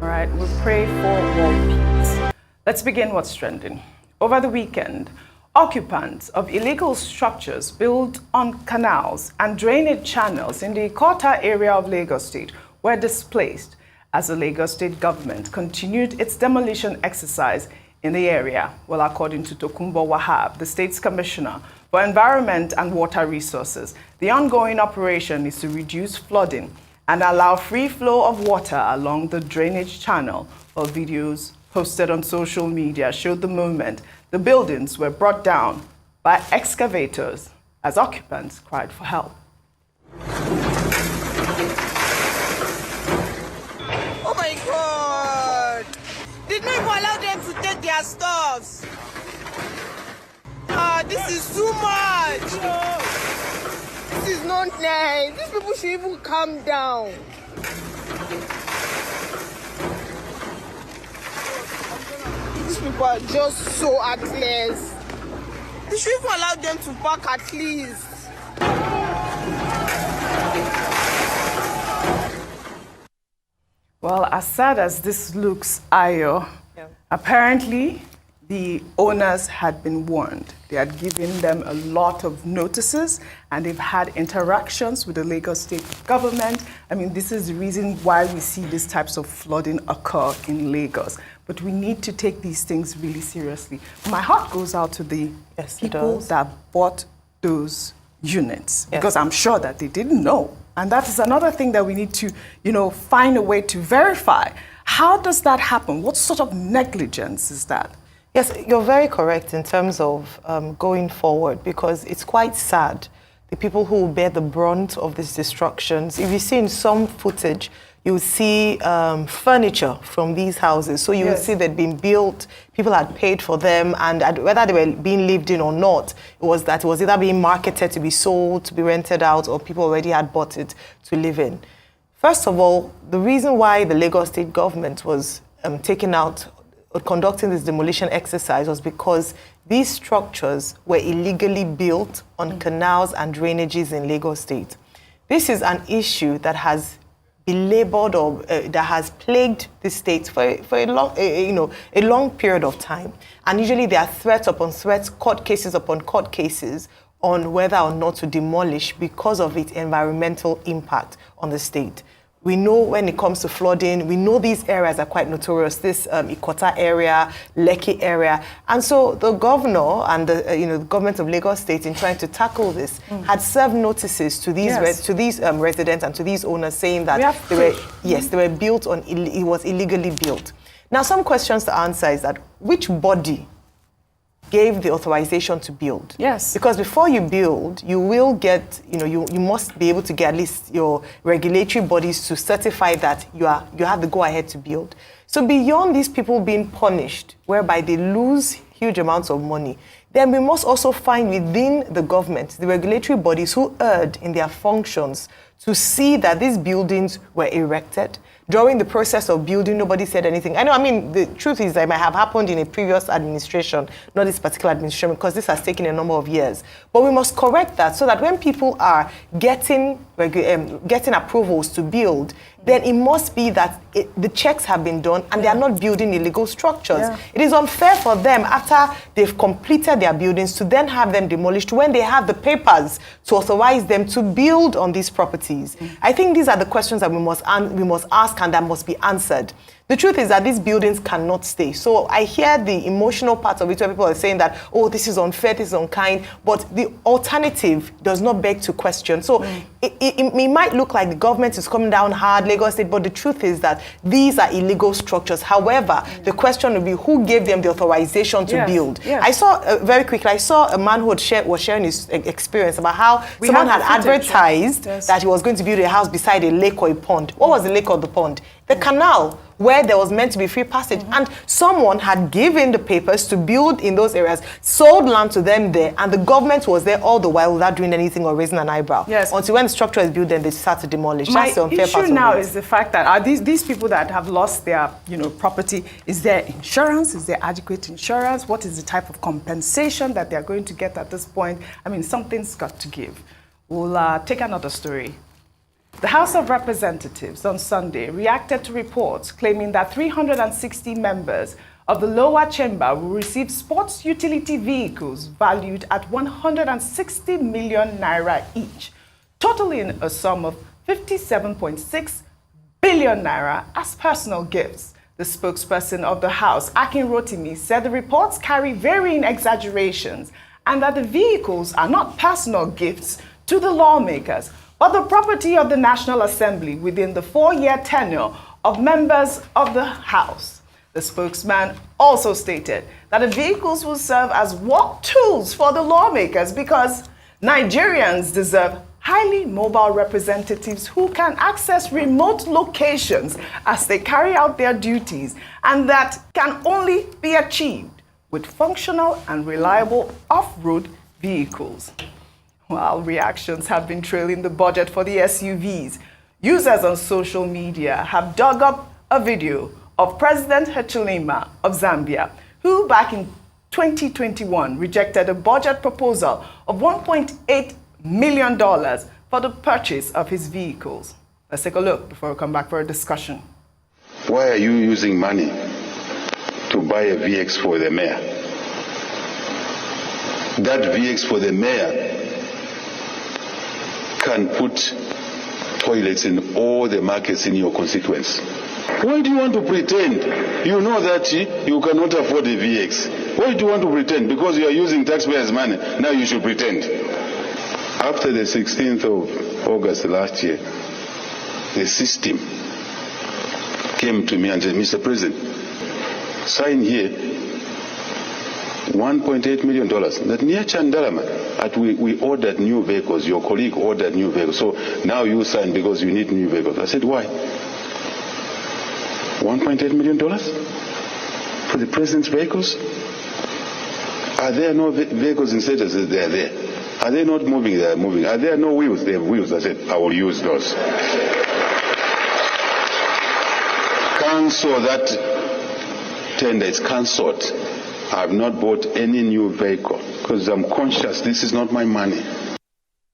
All right, we pray for world peace. Let's begin what's trending. Over the weekend, occupants of illegal structures built on canals and drainage channels in the Okota area of Lagos State were displaced as the Lagos State government continued its demolition exercise in the area. Well, according to Tokunbo Wahab, the state's commissioner for Environment and Water Resources, the ongoing operation is to reduce flooding and allow free flow of water along the drainage channel. While videos posted on social media showed the moment the buildings were brought down by excavators as occupants cried for help. Oh my God! Did not even allow them to take their stuffs. This is too much. This is not nice. These people should even calm down. These people are just so heartless. They should even allow them to park at least. Well, as sad as this looks, Ayo, apparently the owners had been warned. They had given them a lot of notices and they've had interactions with the Lagos State government. I mean, this is the reason why we see these types of flooding occur in Lagos. But we need to take these things really seriously. My heart goes out to the people that bought those units because I'm sure that they didn't know. And that is another thing that we need to, find a way to verify. How does that happen? What sort of negligence is that? Yes, you're very correct in terms of going forward, because it's quite sad. The people who bear the brunt of these destructions, if you see in some footage, you will see furniture from these houses. So you will see they'd been built, people had paid for them, and whether they were being lived in or not, it was either being marketed to be sold, to be rented out, or people already had bought it to live in. First of all, the reason why the Lagos State government was conducting this demolition exercise was because these structures were illegally built on canals and drainages in Lagos State. This is an issue that has belabored or that has plagued the state for a long period of time. And usually there are threats upon threats, court cases upon court cases on whether or not to demolish because of its environmental impact on the state. We know when it comes to flooding, we know these areas are quite notorious, this Okota area, Lekki area. And so the governor and the government of Lagos State, in trying to tackle this, had served notices to these residents and to these owners saying that they were built on, it was illegally built. Now, some questions to answer is that which body gave the authorization to build? Yes. Because before you build, you will get, you must be able to get at least your regulatory bodies to certify that you have the go-ahead to build. So beyond these people being punished, whereby they lose huge amounts of money, then we must also find within the government, the regulatory bodies who erred in their functions to see that these buildings were erected. During the process of building, nobody said anything. The truth is that it might have happened in a previous administration, not this particular administration, because this has taken a number of years. But we must correct that so that when people are getting approvals to build, then it must be that the checks have been done and they are not building illegal structures. Yeah. It is unfair for them, after they've completed their buildings, to then have them demolished when they have the papers to authorize them to build on these properties. I think these are the questions that we must ask and that must be answered. The truth is that these buildings cannot stay. So I hear the emotional part of it where people are saying that, oh, this is unfair, this is unkind, but the alternative does not beg to question. So it might look like the government is coming down hard, Lagos State, but the truth is that these are illegal structures. However, the question will be who gave them the authorization to build. Yes. I saw, very quickly, a man who was sharing his experience about how someone had advertised that he was going to build a house beside a lake or a pond. What was the lake or the pond? The canal, where there was meant to be free passage. And someone had given the papers to build in those areas, sold land to them there, and the government was there all the while without doing anything or raising an eyebrow. Yes. Until when the structure is built, then they start to demolish. That's the unfair part of it. My issue now is the fact that are these people that have lost their property, is there insurance? Is there adequate insurance? What is the type of compensation that they're going to get at this point? I mean, something's got to give. We'll take another story. The House of Representatives on Sunday reacted to reports claiming that 360 members of the lower chamber will receive sports utility vehicles valued at 160 million naira each, totaling a sum of 57.6 billion naira as personal gifts. The spokesperson of the House, Akin Rotimi, said the reports carry varying exaggerations and that the vehicles are not personal gifts to the lawmakers, but the property of the National Assembly within the 4-year tenure of members of the House. The spokesman also stated that the vehicles will serve as work tools for the lawmakers because Nigerians deserve highly mobile representatives who can access remote locations as they carry out their duties, and that can only be achieved with functional and reliable off-road vehicles. While reactions have been trailing the budget for the SUVs, users on social media have dug up a video of President Hichilema of Zambia, who back in 2021 rejected a budget proposal of $1.8 million for the purchase of his vehicles. Let's take a look before we come back for a discussion. Why are you using money to buy a VX for the mayor? That VX for the mayor can put toilets in all the markets in your constituency. Why do you want to pretend you know that you cannot afford a VX? Why do you want to pretend? Because you are using taxpayers' money, now you should pretend. After the 16th of August last year, the system came to me and said, Mr. President, sign here $1.8 million. That near Chandalama, we ordered new vehicles. Your colleague ordered new vehicles. So now you sign because you need new vehicles. I said, why? $1.8 million for the president's vehicles? Are there no vehicles in status? They are there. Are they not moving? They are moving. Are there no wheels? They have wheels. I said, I will use those. Cancel that tender. It's cancelled. I have not bought any new vehicle because I'm conscious this is not my money.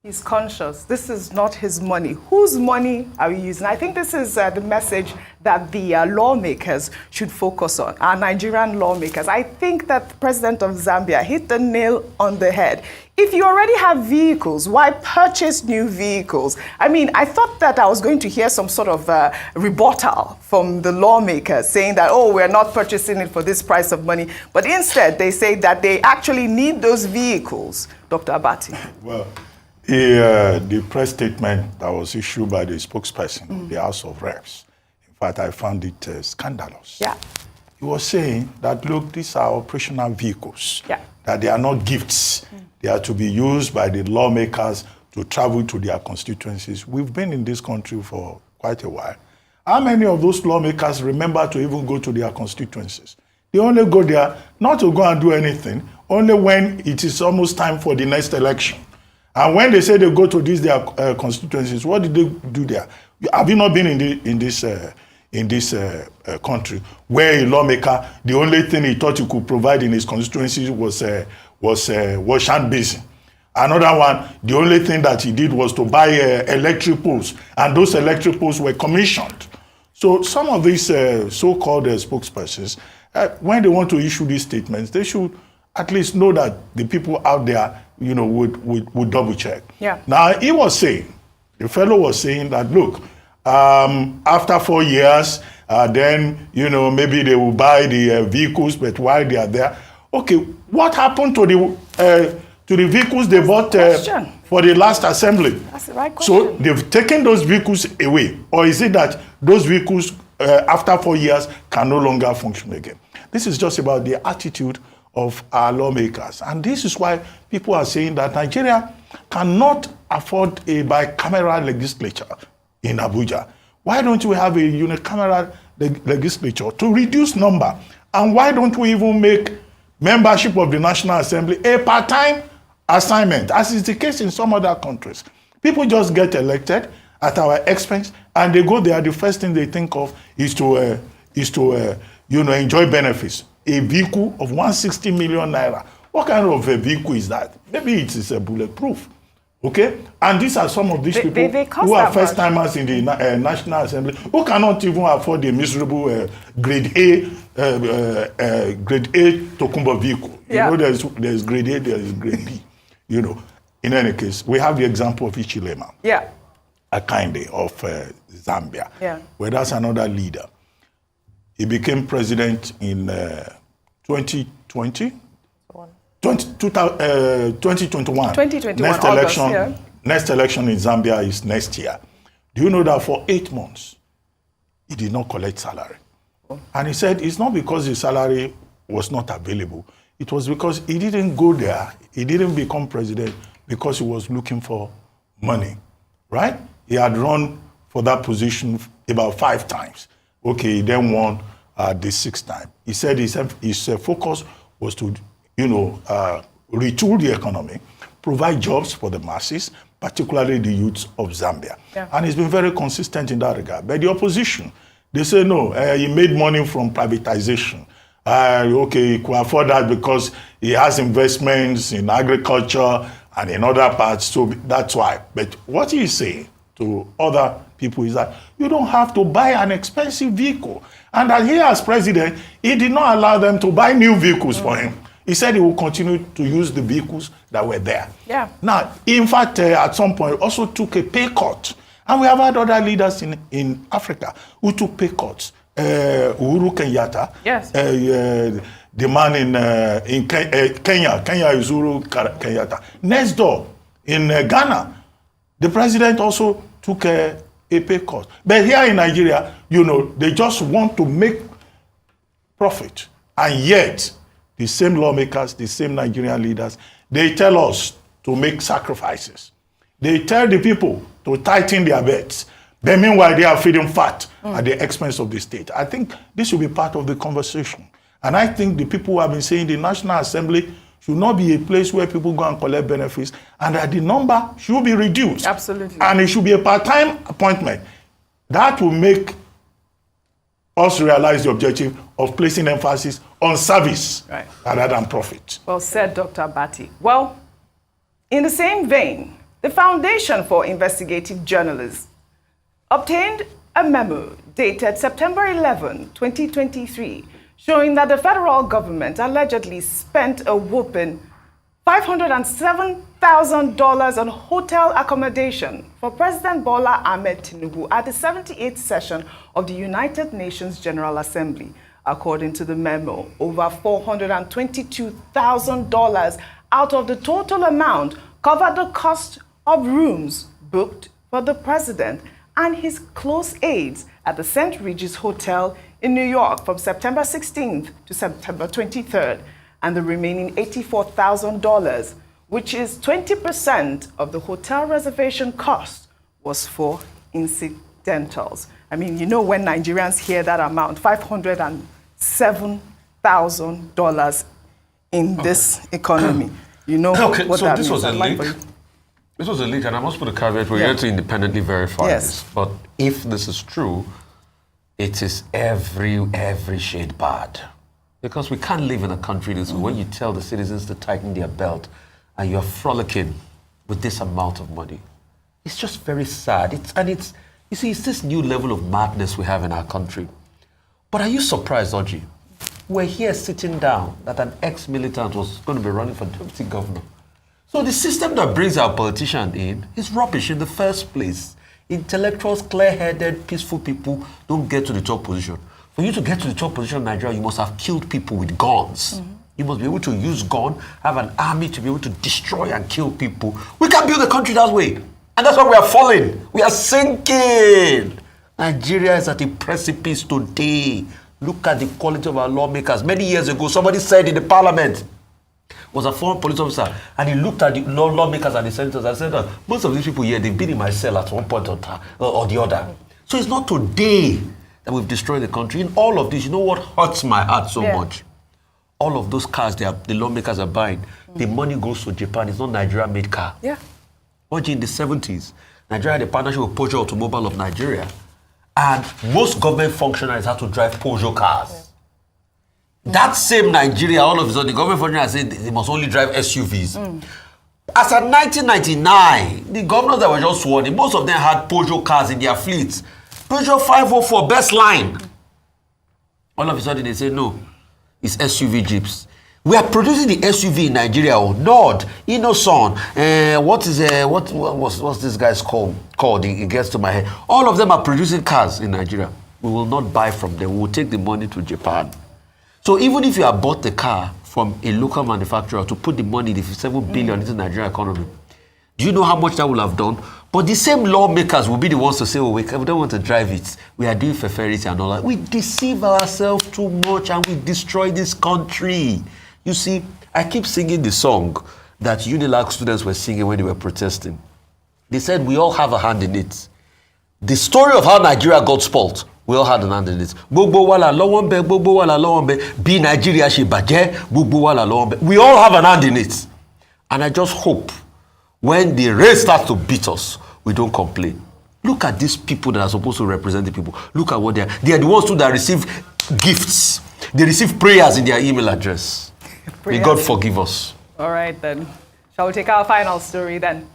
He's conscious. This is not his money. Whose money are we using? I think this is the message that the lawmakers should focus on, our Nigerian lawmakers. I think that the president of Zambia hit the nail on the head. If you already have vehicles, why purchase new vehicles? I mean, I thought that I was going to hear some sort of rebuttal from the lawmakers saying that, oh, we're not purchasing it for this price of money. But instead, they say that they actually need those vehicles. Dr. Abati. Well, the press statement that was issued by the spokesperson of the House of Reps, in fact, I found it scandalous. Yeah. He was saying that, look, these are operational vehicles, that they are not gifts. They are to be used by the lawmakers to travel to their constituencies. We've been in this country for quite a while. How many of those lawmakers remember to even go to their constituencies? They only go there not to go and do anything, only when it is almost time for the next election. And when they say they go to these their constituencies, what did they do there? Have you not been in this country where a lawmaker, the only thing he thought he could provide in his constituencies was wash hand basin? Another one, the only thing that he did was to buy electric poles, and those electric poles were commissioned. So some of these so-called spokespersons, when they want to issue these statements, they should at least know that the people out there, would double check. Yeah. Now, the fellow was saying that, look, after 4 years, then, maybe they will buy the vehicles, but while they are there, okay, what happened to the vehicles they bought for the last assembly? That's the right question. So they've taken those vehicles away, or is it that those vehicles, after 4 years, can no longer function again? This is just about the attitude of our lawmakers. And this is why people are saying that Nigeria cannot afford a bicameral legislature in Abuja. Why don't we have a unicameral legislature to reduce number? And why don't we even make membership of the National Assembly a part-time assignment, as is the case in some other countries? People just get elected at our expense, and they go there. The first thing they think of is to enjoy benefits. A vehicle of 160 million naira. What kind of a vehicle is that? Maybe it is a bulletproof. Okay? And these are some of these people who are first-timers in the National Assembly who cannot even afford the miserable grade A Tokumbo vehicle. Yeah. You know, there's grade A, there's grade B. You know, in any case, we have the example of Ichilema. Yeah. Akande of Zambia. Yeah. Where that's another leader. He became president in 2020. 2021. 2021. Next election in Zambia is next year. Do you know that for 8 months, he did not collect salary? Oh. And he said it's not because his salary was not available. It was because he didn't go there. He didn't become president because he was looking for money, right? He had run for that position about 5 times. Okay, he then won the 6th time. He said his focus was to retool the economy, provide jobs for the masses, particularly the youths of Zambia. Yeah. And he's been very consistent in that regard. But the opposition, they say, no, he made money from privatization. Okay, he could afford that because he has investments in agriculture and in other parts, so that's why. But what he's saying to other people is that you don't have to buy an expensive vehicle. And that he, as president, he did not allow them to buy new vehicles for him. He said he will continue to use the vehicles that were there. Yeah. Now, in fact, at some point, also took a pay cut. And we have had other leaders in Africa who took pay cuts. Uhuru Kenyatta. Yes. The man in Kenya. Kenya is Uhuru Kenyatta. Next door, in Ghana, the president also took a pay cut. But here in Nigeria, they just want to make profit. And yet, the same lawmakers, the same Nigerian leaders, they tell us to make sacrifices. They tell the people to tighten their belts. But meanwhile, they are feeding fat at the expense of the state. I think this should be part of the conversation. And I think the people who have been saying the National Assembly should not be a place where people go and collect benefits, and that the number should be reduced. Absolutely. And it should be a part-time appointment. That will make us realize the objective of placing emphasis on service rather than profit. Well said, Dr. Bati. Well, in the same vein, the Foundation for Investigative Journalists obtained a memo dated September 11, 2023, showing that the federal government allegedly spent a whopping $507,000 on hotel accommodation for President Bola Ahmed Tinubu at the 78th session of the United Nations General Assembly. According to the memo, over $422,000 out of the total amount covered the cost of rooms booked for the president and his close aides at the St. Regis Hotel in New York from September 16th to September 23rd, and the remaining $84,000, which is 20% of the hotel reservation cost, was for incidentals. I mean, when Nigerians hear that amount, $507,000 in this economy, what that means. This was a leak, and I must put a caveat, we're here to independently verify this. But if this is true, it is every shade bad. Because we can't live in a country this way when you tell the citizens to tighten their belt and you're frolicking with this amount of money. It's just very sad. It's this new level of madness we have in our country. But are you surprised, Oji? We're here sitting down that an ex-militant was going to be running for deputy governor. So the system that brings our politician in is rubbish in the first place. Intellectuals, clear-headed, peaceful people don't get to the top position. For you to get to the top position in Nigeria, you must have killed people with guns. You must be able to use gun, have an army to be able to destroy and kill people. We can't build a country that way. And that's why we are falling. We are sinking. Nigeria is at a precipice today. Look at the quality of our lawmakers. Many years ago, somebody said in the parliament, was a former police officer, and he looked at the lawmakers and the senators and said, most of these people here, they've been in my cell at one point or the other. So it's not today that we've destroyed the country. In all of this, you know what hurts my heart so much? All of those cars the lawmakers are buying, the money goes to Japan. It's not Nigeria-made car. Yeah. Watch in the 70s, Nigeria had a partnership with Peugeot Automobile of Nigeria, and most government functionaries had to drive Peugeot cars. That same Nigeria, all of a sudden, the government functionaries said they must only drive SUVs. As at 1999, the governors that were just sworn in, most of them had Peugeot cars in their fleets. Peugeot 504, best line. All of a sudden they say, no, it's SUV Jeeps. We are producing the SUV in Nigeria. Nord, Innoson, what's this guy's called? It gets to my head. All of them are producing cars in Nigeria. We will not buy from them. We will take the money to Japan. So even if you have bought the car from a local manufacturer to put the money, the 7 billion into the Nigerian economy, do you know how much that will have done? But the same lawmakers will be the ones to say, oh, we don't want to drive it. We are doing fertility and all that. We deceive ourselves too much and we destroy this country. You see, I keep singing the song that Unilag students were singing when they were protesting. They said, we all have a hand in it. The story of how Nigeria got spoiled, we all had an hand in it. Gbogbo wa la lọ́wọ́ ńbẹ̀, gbogbo wa la lọ́wọ́ ńbẹ̀, bí Nigeria ṣe bàjẹ́, gbogbo wa la lọ́wọ́ ńbẹ̀. We all have an hand in it. And I just hope when the rain starts to beat us, we don't complain. Look at these people that are supposed to represent the people. Look at what they are. They are the ones too that receive gifts. They receive prayers in their email address. May God forgive us. All right, then. Shall we take our final story then?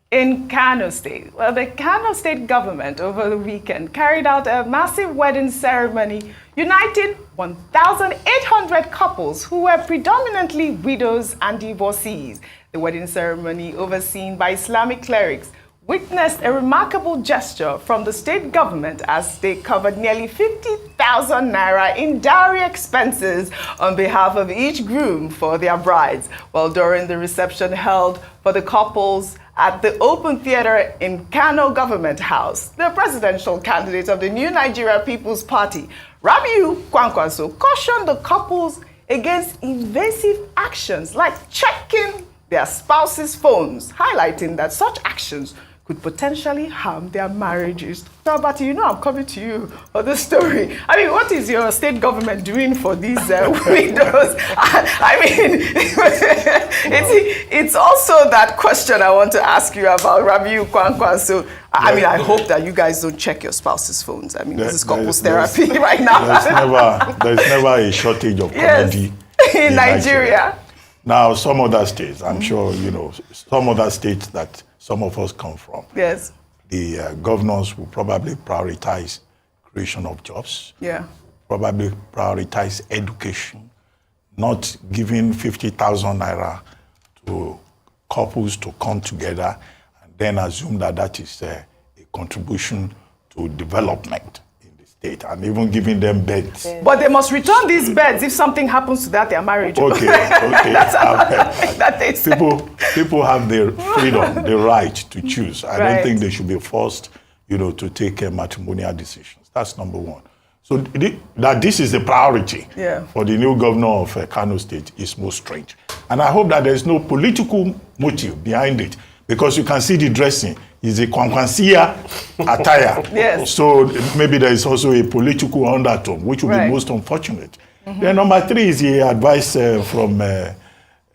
In Kano State, well, the Kano State government over the weekend carried out a massive wedding ceremony uniting 1,800 couples who were predominantly widows and divorcees. The wedding ceremony, overseen by Islamic clerics, witnessed a remarkable gesture from the state government as they covered nearly 50,000 naira in dowry expenses on behalf of each groom for their brides. Well, during the reception held for the couples at the Open Theatre in Kano Government House, the presidential candidate of the New Nigeria People's Party, Rabiu Kwankwaso, cautioned the couples against invasive actions like checking their spouses' phones, highlighting that such actions could potentially harm their marriages. Now, Bati, you know I'm coming to you for this story. I mean, what is your state government doing for these widows? I mean, it's also that question I want to ask you about Rabiu Kwankwan. So, I mean, I hope that you guys don't check your spouse's phones. I mean, this is couples therapy right now. There's never a shortage of comedy in Nigeria. Now, some other states, I'm sure, you know, some other states that some of us come from. Yes. The governors will probably prioritize creation of jobs. Yeah. Probably prioritize education, not giving 50,000 naira to couples to come together and then assume that that is a contribution to development in the state, and even giving them beds. But they must return these beds if something happens to that, their marriage. Okay. That's that they say. People have the freedom, the right to choose. I don't think they should be forced, you know, to take matrimonial decisions. That's number one. So that this is the priority for the new governor of Kano State is most strange. And I hope that there's no political motive behind it, because you can see the dressing is a Kwankwansia attire. Yes. So maybe there is also a political undertone, which would be most unfortunate. Then number three is the advice from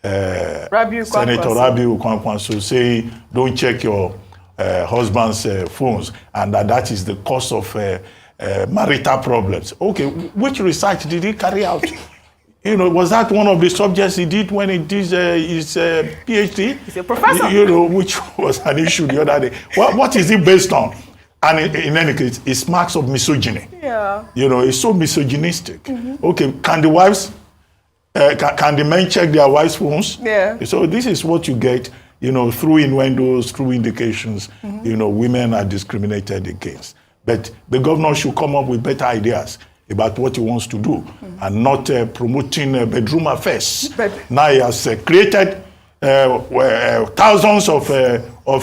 Senator Rabiu Kwankwaso saying, don't check your husband's phones, and that is the cause of marital problems. Okay, which research did he carry out? You know, was that one of the subjects he did when he did his PhD? He's a professor. You know, which was an issue the other day. What is it based on? And in any case, it's marks of misogyny. Yeah. You know, it's so misogynistic. Okay, can the wives, can the men check their wives' phones? Yeah. So this is what you get, you know, through innuendos, through indications, you know, women are discriminated against. But the governor should come up with better ideas about what he wants to do, and not promoting bedroom affairs. Now he has created thousands of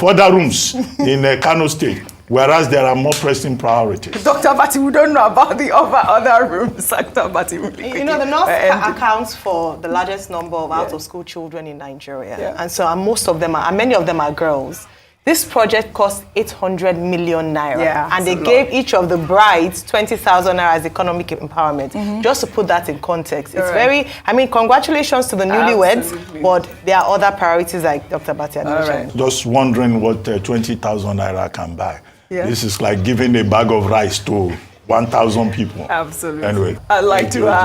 other rooms in Kano State, whereas there are more pressing priorities. Dr. Bati, we don't know about the other rooms. Dr. Bati, you know, the North accounts for the largest number of out-of-school children in Nigeria, and so most of them and many of them are girls. This project cost 800 million naira, and they gave each of the brides 20,000 naira as economic empowerment. Just to put that in context, it's very, I mean, congratulations to the newlyweds, but there are other priorities like Dr. Bati mentioned. Just wondering what 20,000 naira can buy. This is like giving a bag of rice to 1,000 people. Absolutely. Anyway, I'd like to